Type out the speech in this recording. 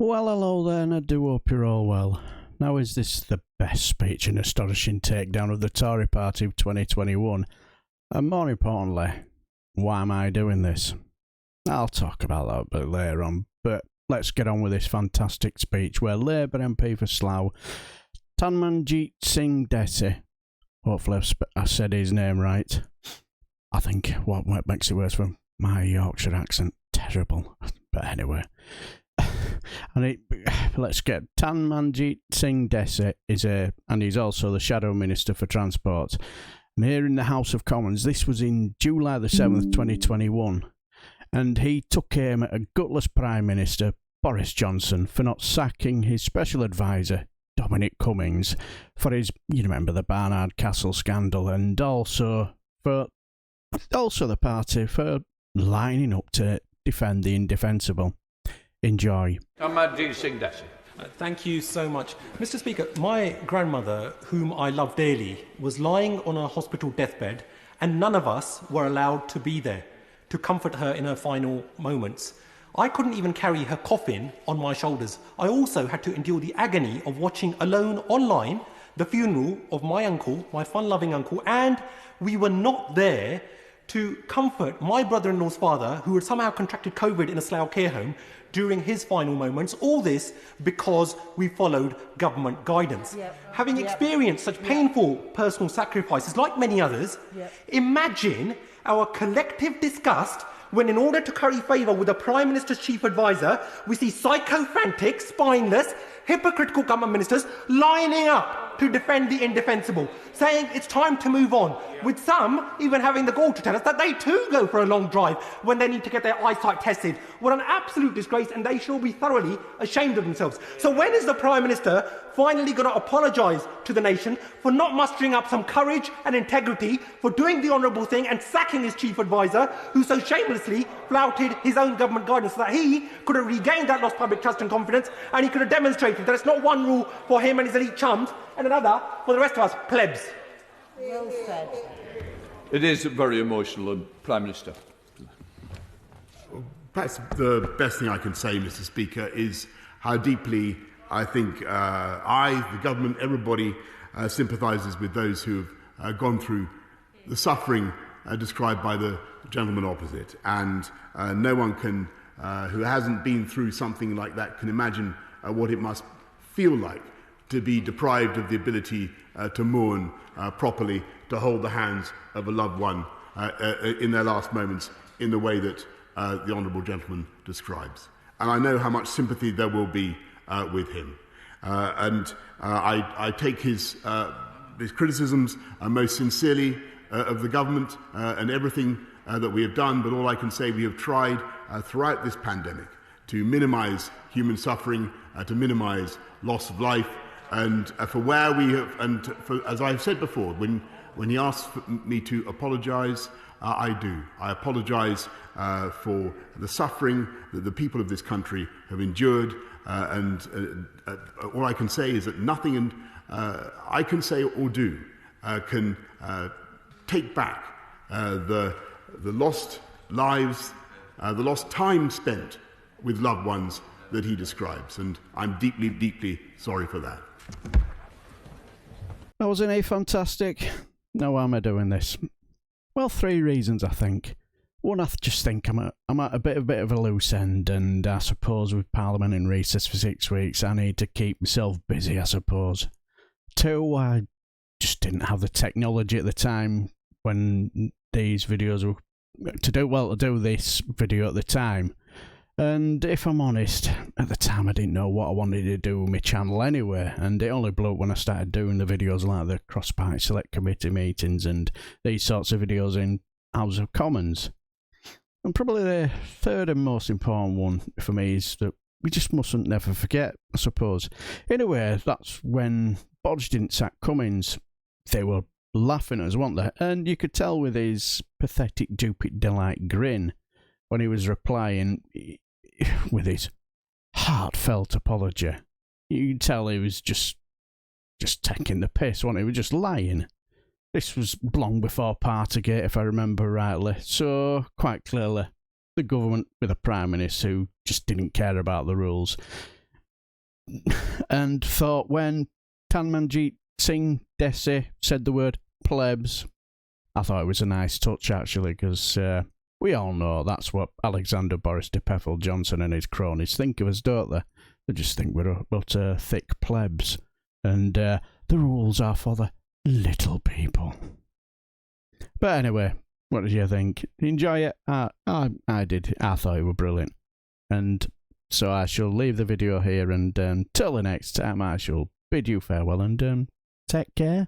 Well, hello there, and I do hope you're all well. Now, is this the best speech and astonishing takedown of the Tory Party of 2021? And more importantly, why am I doing this? I'll talk about that a bit later on, but let's get on with this fantastic speech where Labour MP for Slough, Tanmanjeet Singh Dhesi, hopefully I said his name right. I think what makes it worse from my Yorkshire accent, terrible. But anyway, let's get Tanmanjeet Singh Dhesi and he's also the Shadow Minister for Transport. And here in the House of Commons, this was in July the 7th, 2021, and he took aim at a gutless Prime Minister Boris Johnson for not sacking his special advisor Dominic Cummings for his, you remember, the Barnard Castle scandal, and also the party for lining up to defend the indefensible. Enjoy. Tammanjeet Singh Dhesi. Thank you so much. Mr. Speaker, my grandmother, whom I love dearly, was lying on a hospital deathbed, and none of us were allowed to be there to comfort her in her final moments. I couldn't even carry her coffin on my shoulders. I also had to endure the agony of watching alone online the funeral of my uncle, my fun-loving uncle, and we were not there to comfort my brother-in-law's father, who had somehow contracted COVID in a Slough care home during his final moments. All this because we followed government guidance. Having experienced such painful personal sacrifices, like many others, imagine our collective disgust when, in order to curry favour with the Prime Minister's chief advisor, we see psychophantic, spineless, hypocritical government ministers lining up to defend the indefensible, saying it's time to move on, with some even having the gall to tell us that they too go for a long drive when they need to get their eyesight tested. What an absolute disgrace, and they shall be thoroughly ashamed of themselves. So when is the Prime Minister finally going to apologise to the nation for not mustering up some courage and integrity, for doing the honourable thing and sacking his chief advisor, who so shamelessly flouted his own government guidance, so that he could have regained that lost public trust and confidence, and he could have demonstrated that it's not one rule for him and his elite chums and another for the rest of us plebs? Well said. It is very emotional, and Prime Minister. Perhaps the best thing I can say, Mr. Speaker, is how deeply I think the government, everybody sympathises with those who have gone through the suffering described by the gentleman opposite. And no one can, who hasn't been through something like that, can imagine what it must feel like to be deprived of the ability to mourn properly, to hold the hands of a loved one in their last moments in the way that the honourable gentleman describes. And I know how much sympathy there will be with him. I take his criticisms most sincerely of the government and everything that we have done, but all I can say, we have tried throughout this pandemic to minimise human suffering, to minimise loss of life, and for where we have, and for, as I've said before, when he asks me to apologise, I do. I apologise for the suffering that the people of this country have endured, and all I can say is that nothing I can say or do can take back the lost lives, the lost time spent with loved ones that he describes, and I'm deeply, deeply sorry for that. Wasn't he fantastic? Now why am I doing this? Well, 3 reasons, I think. One, I just think I'm at a bit of a loose end, and I suppose with Parliament in recess for 6 weeks, I need to keep myself busy, I suppose. 2, I just didn't have the technology at the time when these videos were to do this video at the time. And if I'm honest, at the time I didn't know what I wanted to do with my channel anyway, and it only blew up when I started doing the videos like the cross-party select committee meetings and these sorts of videos in House of Commons. And probably the 3rd and most important one for me is that we just mustn't never forget, I suppose. Anyway, that's when Bodge didn't sack Cummings. They were laughing at us, weren't they? And you could tell with his pathetic Dupit delight grin when he was replying with his heartfelt apology. You could tell he was just taking the piss, wasn't he? He was just lying. This was long before Partygate, if I remember rightly. So, quite clearly, the government with a Prime Minister who just didn't care about the rules. and thought when Tanmanjeet Singh Dhesi said the word plebs, I thought it was a nice touch, actually, because we all know that's what Alexander Boris Johnson and his cronies think of us, don't they? They just think we're utter thick plebs, and the rules are for the little people. But anyway, what did you think? Did you enjoy it? I did. I thought it was brilliant. And so I shall leave the video here, and till the next time I shall bid you farewell and take care.